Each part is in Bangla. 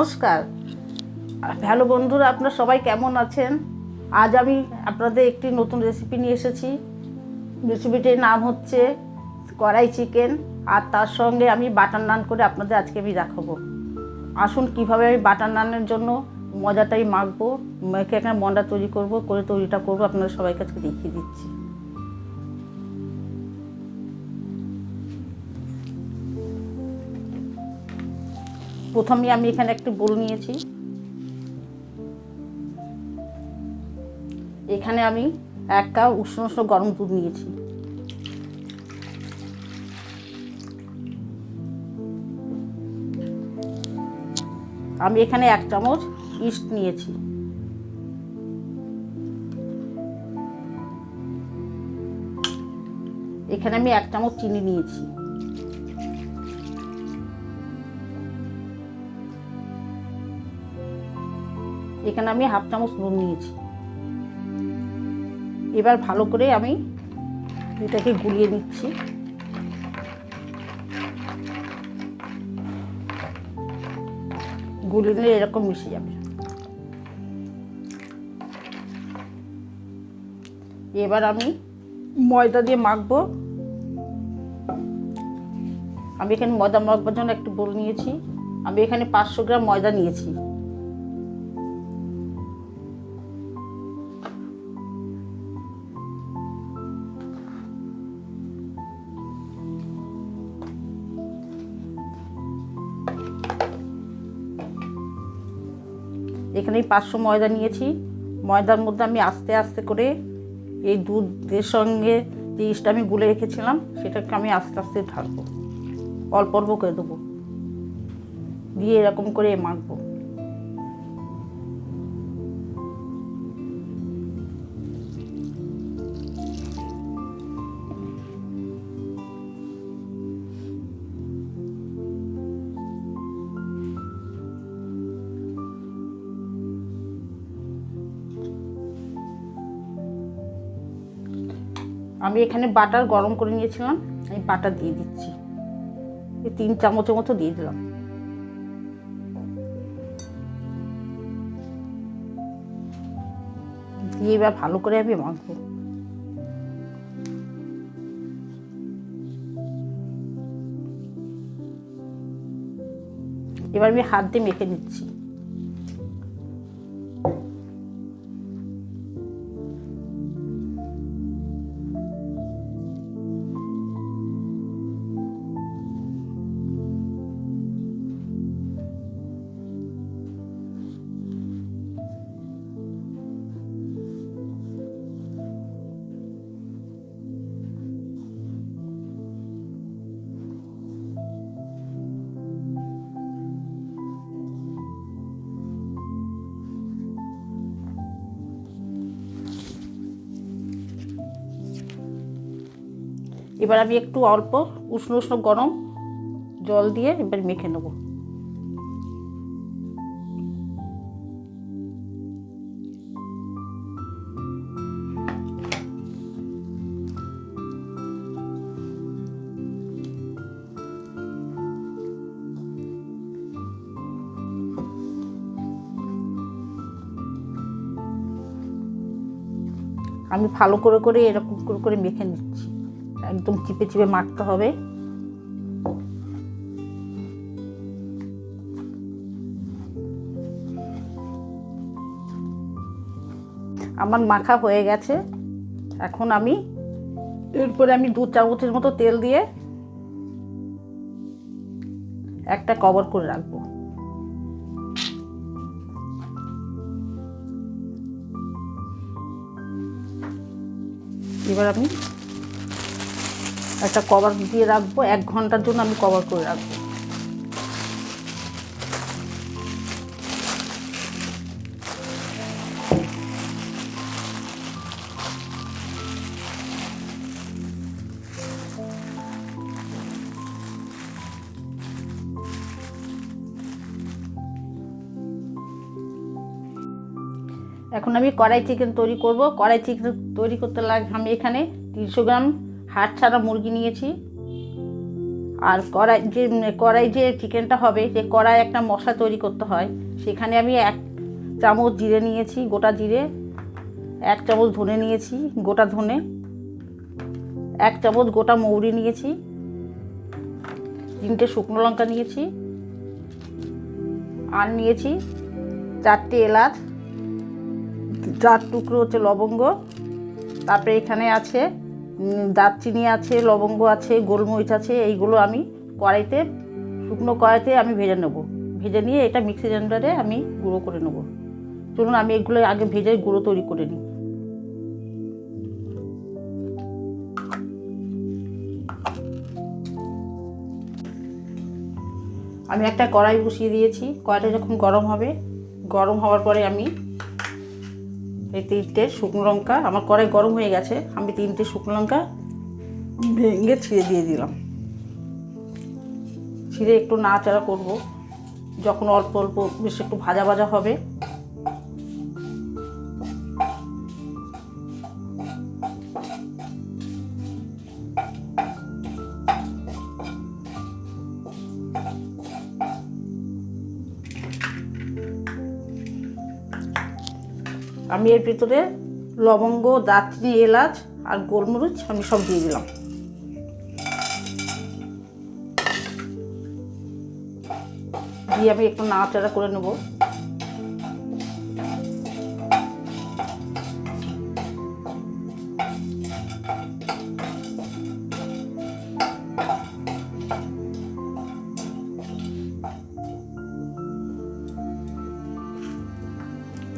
নমস্কার। হ্যালো বন্ধুরা, আপনারা সবাই কেমন আছেন? আজ আমি আপনাদের একটি নতুন রেসিপি নিয়ে এসেছি। রেসিপিটির নাম হচ্ছে কড়াই চিকেন, আর তার সঙ্গে আমি বাটার নান করে আপনাদের আজকে আমি দেখাবো। আসুন কীভাবে আমি বাটার নানের জন্য মজাটাই মাখবো, মেখে এখানে মন্ডা তৈরি করবো, করে তৈরিটা করবো, আপনাদের সবাইকে আজকে দেখিয়ে দিচ্ছি। প্রথমে আমি এখানে একটি বোল নিয়েছি। এখানে আমি 1 কাপ উষ্ণ উষ্ণ গরম দুধ নিয়েছি। আমি এখানে 1 চামচ ইস্ট নিয়েছি। এখানে আমি 1 চামচ চিনি নিয়েছি। এখানে আমি হাফ চামচ নুন নিয়েছি। এবার ভালো করে আমি এটাকে গুলিয়ে নিচ্ছি। গুলিয়ে নিলে এরকম মিশে যাবে। এবার আমি ময়দা দিয়ে মাখবো। আমি এখানে ময়দা মাখবার জন্য একটু বোল নিয়েছি। আমি এখানে 500 গ্রাম ময়দা নিয়েছি। এখানে 500 ময়দা নিয়েছি। ময়দার মধ্যে আমি আস্তে আস্তে করে এই দুধের সঙ্গে যে ইস্টটা আমি গুলে রেখেছিলাম সেটাকে আমি আস্তে আস্তে ঢালবো, অল্প অল্প করে দেবো, দিয়ে এরকম করে মাখবো। আমি এখানে বাটার গরম করে নিয়েছিলাম, আমি বাটার দিয়ে দিচ্ছি। এই 3 চামচের মতো দিয়ে দিলাম। দিয়ে এবার ভালো করে আমি মাখবো। এবার আমি হাত দিয়ে মেখে নিচ্ছি। এবার আমি একটু অল্প উষ্ণ উষ্ণ গরম জল দিয়ে এবার মেখে নেব। আমি ভালো করে করে এরকম করে করে মেখে নিচ্ছি। একদম চিপে চিপে মাখতে হবে। আমার মাখা হয়ে গেছে। এখন আমি এরপরে আমি 2 চামচের মতো তেল দিয়ে একটা কভার করে রাখবো। এবার আমি একটা কভার দিয়ে রাখবো। 1 ঘন্টার জন্য আমি কভার করে রাখবো। এখন আমি কড়াই চিকেন তৈরি করব। কড়াই চিকেন তৈরি করতে লাগে আমি এখানে 300 গ্রাম হাড় ছাড়া মুরগি নিয়েছি, আর কড়াই যে চিকেনটা হবে, যে কড়াই একটা মশলা তৈরি করতে হয়, সেখানে আমি 1 চামচ জিরে নিয়েছি, গোটা জিরে, 1 চামচ ধনে নিয়েছি, গোটা ধনে, 1 চামচ গোটা মৌরি নিয়েছি, 3টে শুকনো লঙ্কা নিয়েছি, আর নিয়েছি 4টে এলাচ, 4 টুকরো হচ্ছে লবঙ্গ, তারপরে এখানে আছে দারচিনি আছে, লবঙ্গ আছে, গোলমরিচ আছে। এইগুলো আমি শুকনো কড়াইতে আমি ভেজে নেব। ভেজে নিয়ে এটা মিক্সি গ্রাইন্ডারে আমি গুঁড়ো করে নেব। চলুন আমি এগুলো আগে ভেজে গুঁড়ো তৈরি করে নিই। আমি একটা কড়াই বসিয়ে দিয়েছি। কড়াইটা যখন গরম হবে, গরম হওয়ার পরে আমি এই 3টে শুকনো লঙ্কা, আমার কড়াই গরম হয়ে গেছে, আমি 3টে শুকনো লঙ্কা ভেঙে ছিঁড়ে দিয়ে দিলাম। ছিঁড়ে একটু নাড়াচাড়া করব। যখন অল্প অল্প বেশ একটু ভাজা ভাজা হবে, আমি এর ভিতরে লবঙ্গ, দারচিনি, এলাচ আর গোলমরিচ আমি সব দিয়ে দিলাম। দিয়ে আমি একটু নাড়াচাড়া করে নেব।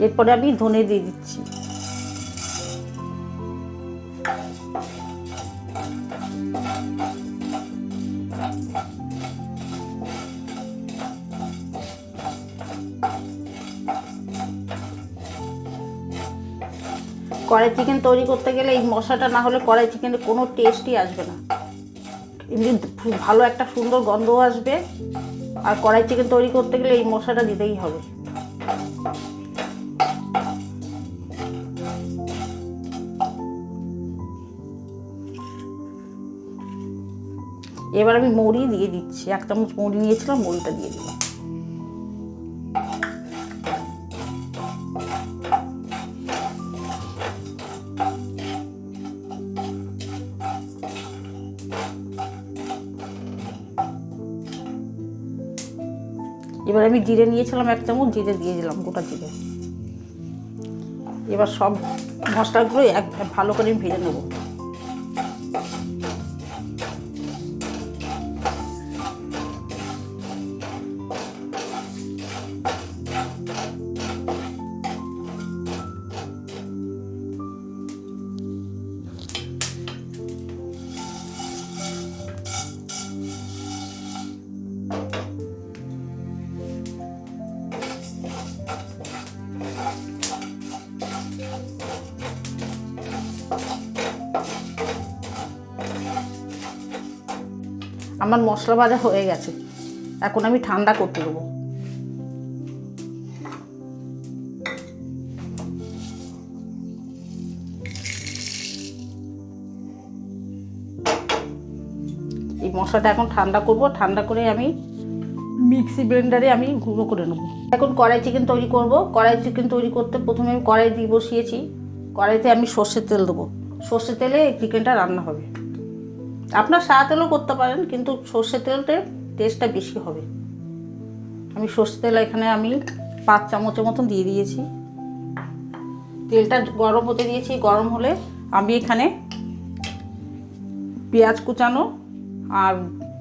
এরপরে আমি ধনে দিয়ে দিচ্ছি। কড়াই চিকেন তৈরি করতে গেলে এই মশলাটা না হলে কড়াই চিকেনের কোনো টেস্টই আসবে না। এমনি ভালো একটা সুন্দর গন্ধও আসবে, আর কড়াই চিকেন তৈরি করতে গেলে এই মশলাটা দিতেই হবে। এবার আমি মৌরি দিয়ে দিচ্ছি। 1 চামচ মৌরি নিয়েছিলাম, মৌরিটা দিয়ে দিলাম। এবার আমি জিরে নিয়েছিলাম 1 চামচ, জিরে দিয়ে দিলাম, গোটা জিরে। এবার সব মশলাগুলো ভালো করে ভেজে নেব। আমার মশলা ভাজা হয়ে গেছে, এখন আমি ঠান্ডা করতে দেবো। এই মশলাটা এখন ঠান্ডা করব। ঠান্ডা করে আমি মিক্সি ব্লেন্ডারে আমি গুঁড়ো করে নেব। এখন কড়াই চিকেন তৈরি করব। কড়াই চিকেন তৈরি করতে প্রথমে আমি কড়াই দিয়ে বসিয়েছি। কড়াইতে আমি সর্ষের তেল দেবো। সর্ষের তেলে এই চিকেনটা রান্না হবে। আপনার সাদা তেলও করতে পারেন, কিন্তু সর্ষের তেলটার টেস্টটা বেশি হবে। আমি সর্ষের তেল এখানে আমি 5 চামচের মতন দিয়ে দিয়েছি। তেলটা গরম হতে দিয়েছি। গরম হলে আমি এখানে পেঁয়াজ কুচানো আর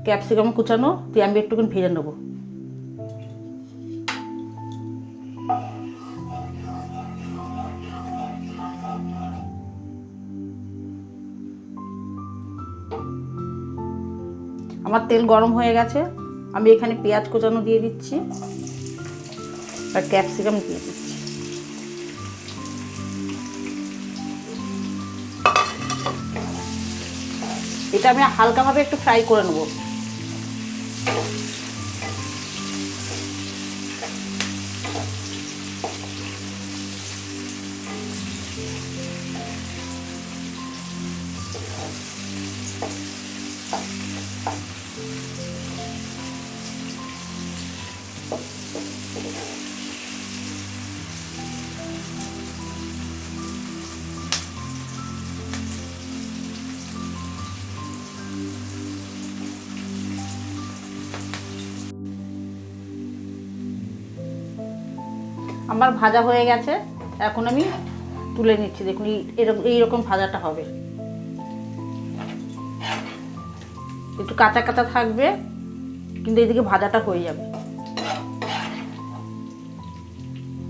ক্যাপসিকাম কুচানো দিয়ে আমি একটুখানি ভেজে নেবো। আমার তেল গরম হয়ে গেছে, আমি এখানে পেঁয়াজ কুচানো দিয়ে দিচ্ছি আর ক্যাপসিকাম দিয়ে দিচ্ছি। এটা আমি হালকাভাবে একটু ফ্রাই করে নেব। আমার ভাজা হয়ে গেছে, এখন আমি তুলে নিচ্ছি। দেখুন এইরকম ভাজাটা হবে, একটু কাঁচা কাঁচা থাকবে কিন্তু এদিকে ভাজাটা হয়ে যাবে।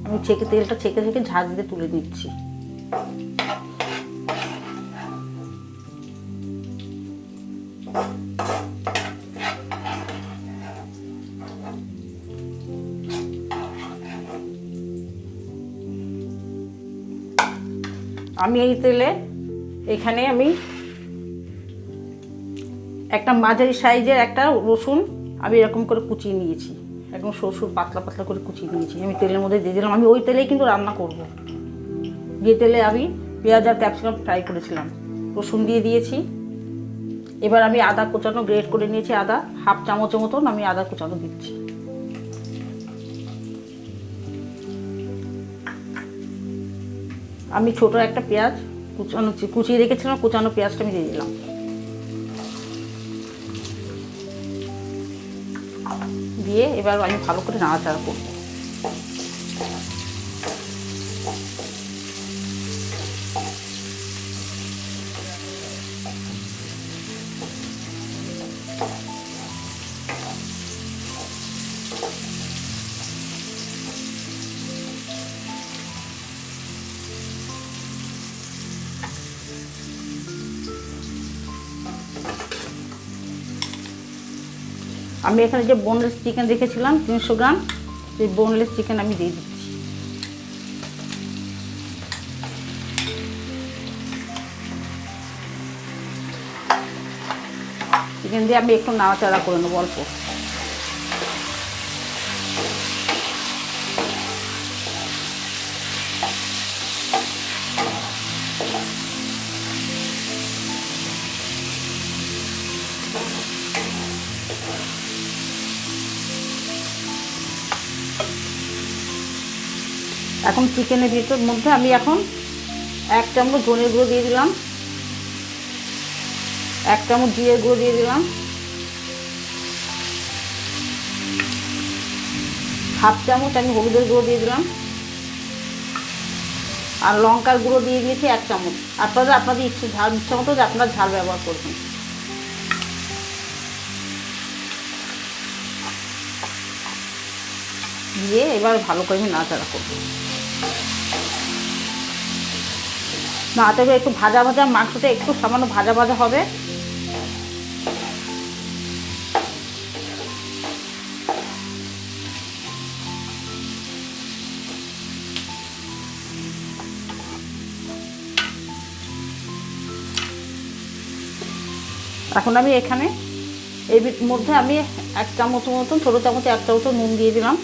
আমি তেলটা ছেঁকে ঝাঁজ দিয়ে তুলে দিচ্ছি। আমি এই তেলে এখানে আমি একটা মাঝারি সাইজের একটা রসুন আমি এরকম করে কুচিয়ে নিয়েছি, একদম সরষুর পাতলা পাতলা করে কুচিয়ে নিয়েছি। আমি তেলের মধ্যে দিয়ে দিলাম। আমি ওই তেলেই কিন্তু রান্না করব। যে তেলে আমি পেঁয়াজ আর ক্যাপসিকাম ফ্রাই করেছিলাম, রসুন দিয়ে দিয়েছি। এবার আমি আদা কুচানো গ্রেট করে নিয়েছি, আদা হাফ চামচের মতন আমি আদা কুচানো দিচ্ছি। আমি ছোট একটা পেঁয়াজ কুচিয়ে রেখেছিলাম, কুচানো পেঁয়াজটা আমি দিয়ে দিলাম। দিয়ে এবার আমি ভালো করে নাড়াচাড়া করব। আমি এখানে যে বোনলেস চিকেন রেখেছিলাম 300 গ্রাম, সেই বোনলেস চিকেন আমি দিয়ে দিচ্ছি। চিকেন দিয়ে আমি একটু নাড়াচাড়া করে নেবো অল্প। এখন চিকেনের ভিতর মধ্যে আমি এখন 1 চামচ ধনে গুঁড়ো দিয়ে দিলাম, 1 চামচ জিরে গুঁড়ো দিয়ে দিলাম, হাফ চামচ আমি হলুদের গুঁড়ো দিয়ে দিলাম, আর লঙ্কার গুঁড়ো দিয়ে দিয়েছি 1 চামচ। আপনাদের ইচ্ছা মতো যে আপনারা ঝাল ব্যবহার করবেন। দিয়ে এবার ভালো করে আমি নাড়াচাড়া করব। নাড়াচাড়া একটু ভাজা ভাজা, মাংসটা একটু সামান্য ভাজা ভাজা হবে। এখন আমি এখানে এর মধ্যে আমি 1 চামচ মতন, ছোটো চামচে 1 চামচ নুন দিয়ে দিলাম।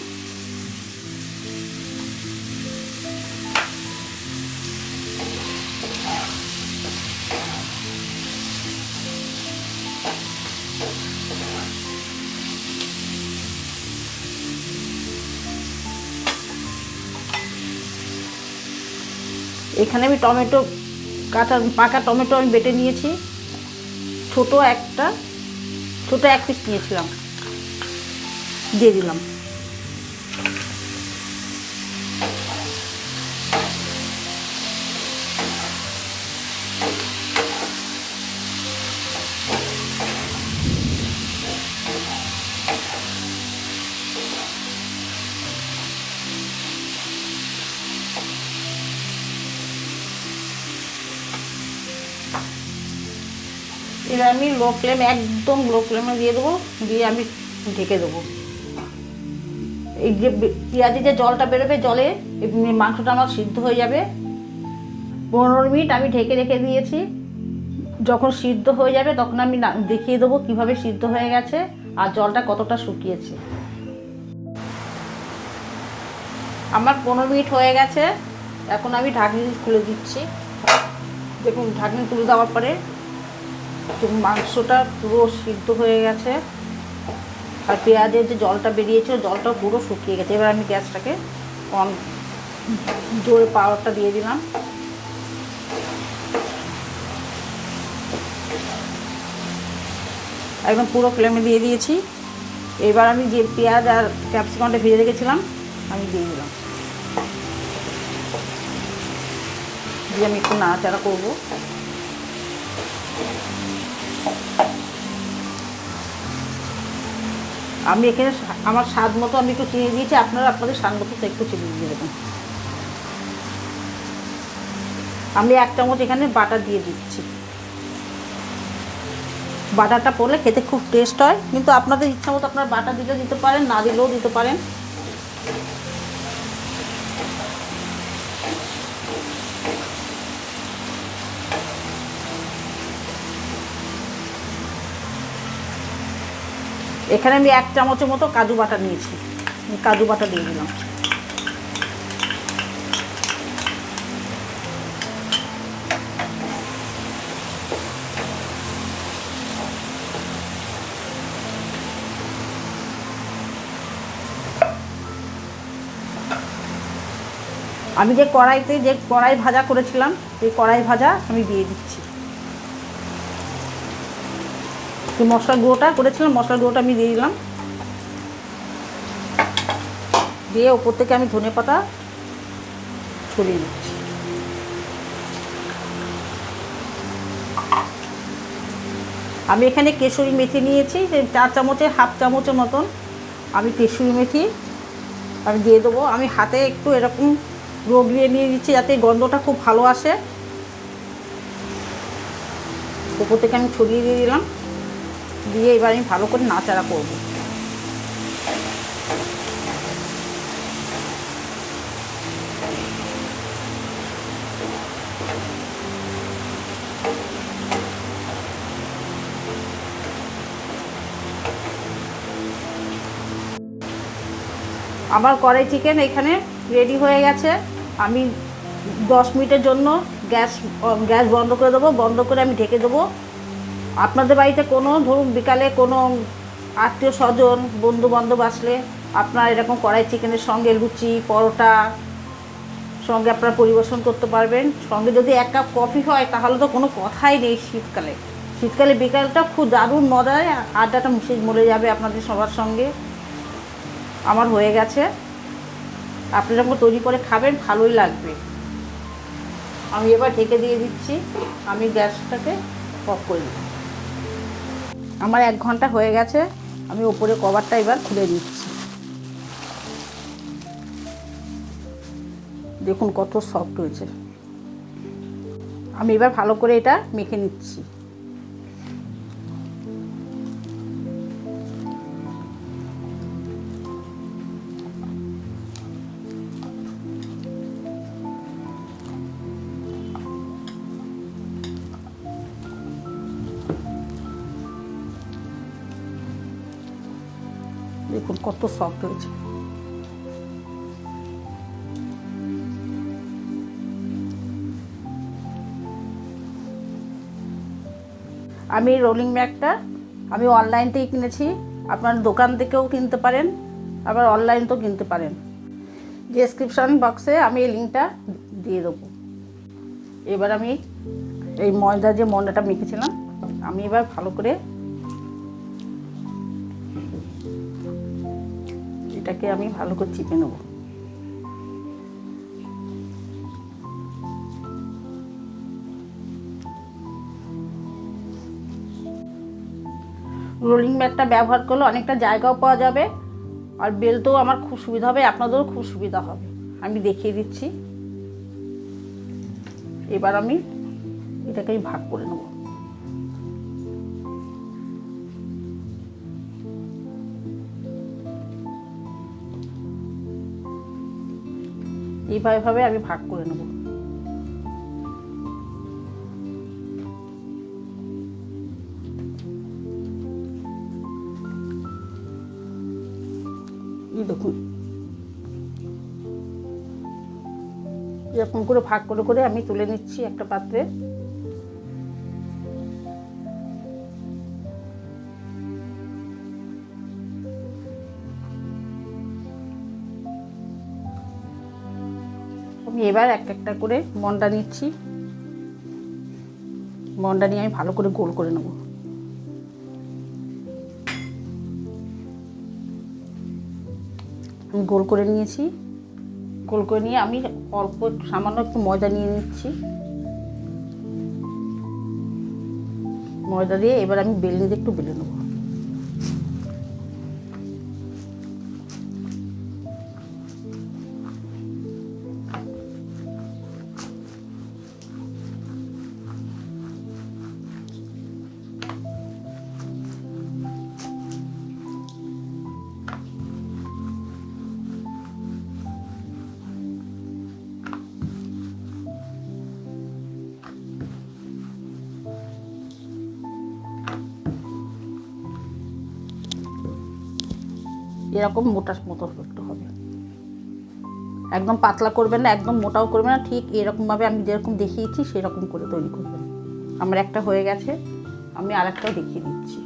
এখানে আমি টমেটো পাকা টমেটো আমি বেটে নিয়েছি, ছোট এক পিস নিয়েছিলাম, দিয়ে দিলাম। এবার আমি একদম লো ফ্লেমে দিয়ে দেবো, দিয়ে আমি ঢেকে দেবো। এই যে পেঁয়াজে যে জলটা বেরোবে, জলে মাংসটা আমার সিদ্ধ হয়ে যাবে। 15 মিনিট আমি ঢেকে রেখে দিয়েছি। যখন সিদ্ধ হয়ে যাবে তখন আমি দেখিয়ে দেবো কিভাবে সিদ্ধ হয়ে গেছে আর জলটা কতটা শুকিয়েছে। আমার 15 মিনিট হয়ে গেছে, এখন আমি ঢাকনি খুলে দিচ্ছি। দেখুন ঢাকনি তুলে দেওয়ার পরে তো মাংসটা পুরো সিদ্ধ হয়ে গেছে, আর পেঁয়াজের যে জলটা বেরিয়েছিল জলটাও পুরো শুকিয়ে গেছে। এবার আমি গ্যাসটাকে অন জোরে পাওয়ারটা দিয়ে দিলাম। একদম পুরো ফ্লেমে দিয়ে দিয়েছি। এবার আমি যে পেঁয়াজ আর ক্যাপসিকামটা ভেজে রেখেছিলাম আমি দিয়ে দিলাম, দিয়ে আমি একটু নাড়াচাড়া করবো। আমি এখানে আমার স্বাদ মতো আমি একটু চিনি দিয়েছি, আপনারা আপনাদের স্বাদ মতো একটু চিনি দিয়ে দেবেন। আমি 1 চামচ এখানে বাটার দিয়ে দিচ্ছি। বাটারটা পড়লে খেতে খুব টেস্ট হয়, কিন্তু আপনাদের ইচ্ছা মতো আপনারা বাটার দিলেও দিতে পারেন, না দিলেও দিতে পারেন। এখানে আমি 1 চামচের মতো কাজু বাটা নিয়েছি, কাজু বাটা দিয়ে দিলাম। আমি যে কড়াই ভাজা করেছিলাম সেই কড়াই ভাজা আমি দিয়ে দিচ্ছি। যে মশলা গুঁড়োটা করেছিলাম মশলা গুঁড়োটা আমি দিয়ে দিলাম, দিয়ে ওপর থেকে আমি ধনেপাতা ছড়িয়ে দিচ্ছি। আমি এখানে কেশরি মেথি নিয়েছি, 4 চামচের হাফ চামচের মতন আমি কেশরি মেথি আমি দিয়ে দেবো। আমি হাতে একটু এরকম রগড়িয়ে নিয়ে দিচ্ছি যাতে গন্ধটা খুব ভালো আসে। ওপর থেকে আমি ছড়িয়ে দিয়ে দিলাম, দিয়ে এবার আমি ভালো করে নাড়াচাড়া করব। আমার কড়াই চিকেন এখানে রেডি হয়ে গেছে। আমি 10 মিনিটের জন্য গ্যাস বন্ধ করে দেবো, বন্ধ করে আমি ঢেকে দেবো। আপনাদের বাড়িতে কোনো ধরুন বিকালে কোনো আত্মীয় স্বজন বন্ধু বান্ধব আসলে আপনারা এরকম কড়াই চিকেনের সঙ্গে লুচি পরোটা সঙ্গে আপনারা পরিবেশন করতে পারবেন। সঙ্গে যদি 1 কাপ কফি হয় তাহলে তো কোনো কথাই নেই। শীতকালে বিকালটা খুব দারুণ মজায় আড্ডাটা মরে যাবে আপনাদের সবার সঙ্গে। আমার হয়ে গেছে, আপনি যখন তৈরি করে খাবেন ভালোই লাগবে। আমি এবার ঢেকে দিয়ে দিচ্ছি, আমি গ্যাসটাকে অফ করে দিই। আমার 1 ঘন্টা হয়ে গেছে, আমি ওপরে কভারটা এবার খুলে দিচ্ছি। দেখুন কত সফট হয়েছে। আমি এবার ভালো করে এটা মেখে নিচ্ছি। দেখুন কত সফট হয়েছে। আমি রোলিং ব্যাগটা আমি অনলাইন থেকে কিনেছি, আপনার দোকান থেকেও কিনতে পারেন, আবার অনলাইনতেও কিনতে পারেন। ডেসক্রিপশন বক্সে আমি এই লিঙ্কটা দিয়ে দেবো। এবার আমি এই যে ময়দাটা মেখেছিলাম আমি এবার ভালো করে এটাকে আমি ভালো করে চিপে নেব। রোলিং ব্যাগটা ব্যবহার করলে অনেকটা জায়গাও পাওয়া যাবে, আর বেলতেও আমার খুব সুবিধা হবে, আপনাদেরও খুব সুবিধা হবে। আমি দেখিয়ে দিচ্ছি। এবার আমি এটাকে ভাগ করে নেব। এইভাবে আমি ভাগ করে নেব। এই দেখুন এরকম করে ভাগ করে আমি তুলে নিচ্ছি একটা পাত্রে। এবার একটা একটা করে মন্ডা নিচ্ছি। মন্ডা নিয়ে আমি ভালো করে গোল করে নেব। আমি গোল করে নিয়েছি। গোল করে নিয়ে আমি অল্প সামান্য একটু ময়দা নিয়ে নিচ্ছি। ময়দা দিয়ে এবার আমি বেলনি দিয়ে একটু বেলে নেব। এরকম মোটা মতো করতে হবে, একদম পাতলা করবেন না, একদম মোটাও করবেন না, ঠিক এরকমভাবে আমি যেরকম দেখিয়েছি সেরকম করে তৈরি করবেন। আমার একটা হয়ে গেছে, আমি আরেকটাও দেখিয়ে দিচ্ছি।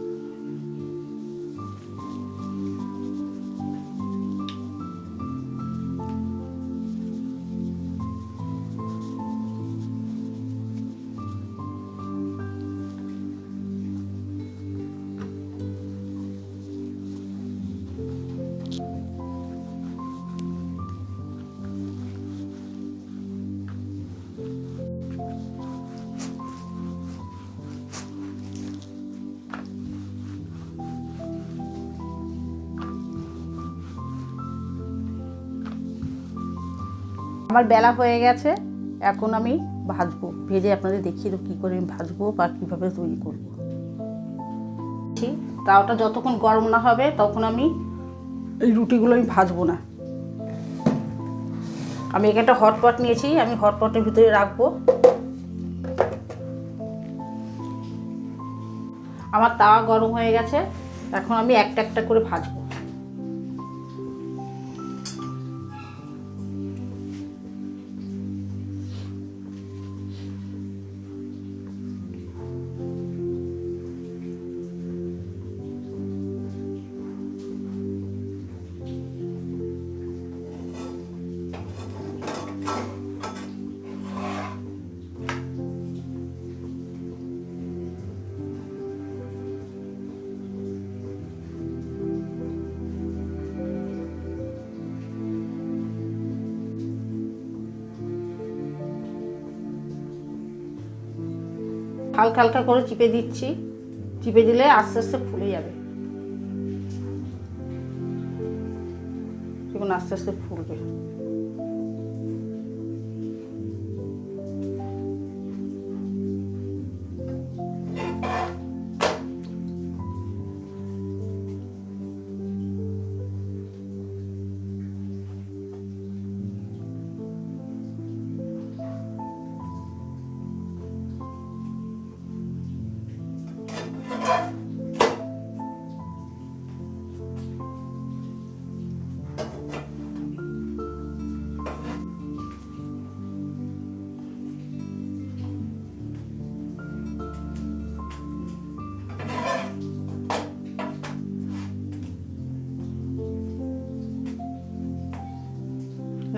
আমার বেলা হয়ে গেছে, এখন আমি ভাজবো। ভেজে আপনাদের দেখিয়ে দেবো কী করে আমি ভাজবো বা কীভাবে তৈরি করবো। তাওয়াটা যতক্ষণ গরম না হবে তখন আমি এই রুটিগুলো আমি ভাজবো না। আমি এখানে একটা হটপট নিয়েছি, আমি হটপটের ভিতরে রাখবো। আমার তাওয়া গরম হয়ে গেছে, এখন আমি একটা একটা করে ভাজবো। হালকা হালকা করে চিপে দিচ্ছি, চিপে দিলে আস্তে আস্তে ফুলে যাবে, দেখুন আস্তে আস্তে ফুলবে।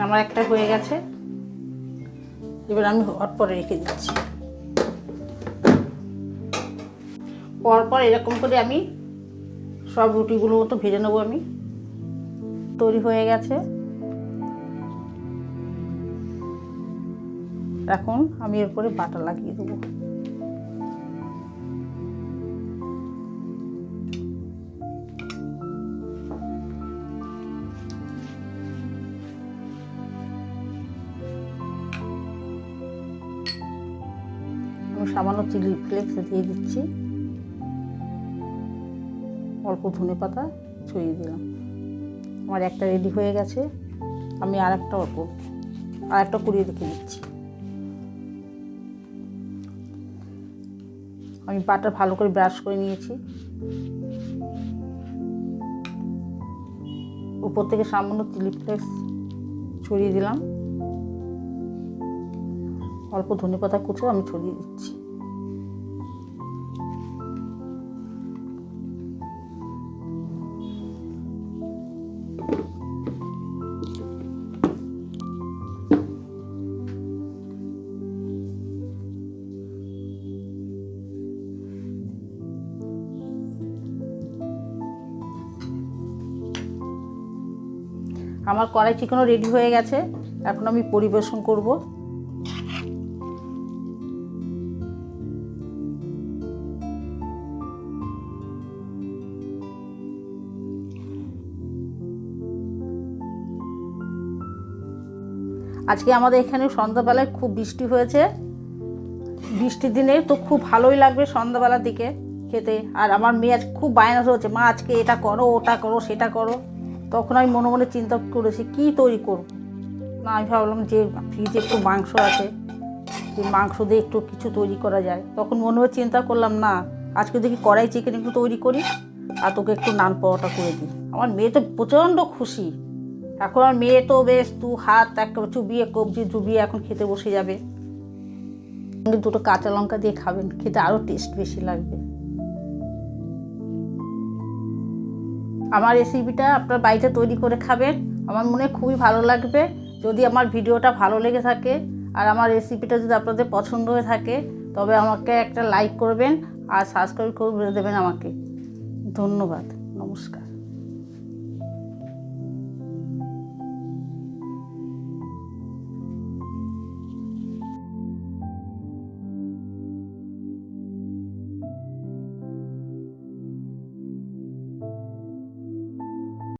আমার একটা হয়ে গেছে, এবার আমি হটপটে রেখে দিচ্ছি। পরপর এরকম করে আমি সব রুটিগুলো মতো ভেজে নেবো। আমি তৈরি হয়ে গেছে, এখন আমি এরপরে বাটার লাগিয়ে দেবো। সামান্য চিলি ফ্লেক্স দিয়ে দিচ্ছি, অল্প ধনেপাতা ছড়িয়ে দিলাম। আমার একটা রেডি হয়ে গেছে, আমি আরেকটা কুড়িয়ে রেখে দিচ্ছি। আমি বাটার ভালো করে ব্রাশ করে নিয়েছি, উপর থেকে সামান্য চিলি ফ্লেক্স ছড়িয়ে দিলাম, অল্প ধনেপাতা কুচো আমি ছড়িয়ে দিচ্ছি। আমার কড়াই চিকেনও রেডি হয়ে গেছে, এখন আমি পরিবেশন করব। আজকে আমাদের এখানে সন্ধ্যাবেলায় খুব বৃষ্টি হয়েছে, বৃষ্টির দিনে তো খুব ভালোই লাগবে সন্ধ্যাবেলার দিকে খেতে। আর আমার মেয়ে আজ খুব বায়না হচ্ছে, মা আজকে এটা করো, ওটা করো, সেটা করো। তখন আমি মনে মনে চিন্তা করেছি কী তৈরি করব। না, আমি ভাবলাম যে ফ্রিজে একটু মাংস আছে, সেই মাংস দিয়ে একটু কিছু তৈরি করা যায়। তখন মনে হয়ে চিন্তা করলাম, না আজকে দেখি কড়াই চিকেন একটু তৈরি করি আর তোকে একটু নান পরোটা করে দিই। আমার মেয়ে তো প্রচণ্ড খুশি। এখন আমার মেয়ে তো বেশ হাত একটা চুবিয়ে কবজি চুবিয়ে এখন খেতে বসে যাবে। দুটো কাঁচা লঙ্কা দিয়ে খাবেন, খেতে আরও টেস্ট বেশি লাগবে। আমার রেসিপিটা আপনার বাড়িতে তৈরি করে খাবেন, আমার মনে খুবই ভালো লাগবে। যদি আমার ভিডিওটা ভালো লেগে থাকে আর আমার রেসিপিটা যদি আপনাদের পছন্দ হয়ে থাকে, তবে আমাকে একটা লাইক করবেন আর সাবস্ক্রাইব করে দেবেন আমাকে। ধন্যবাদ, নমস্কার।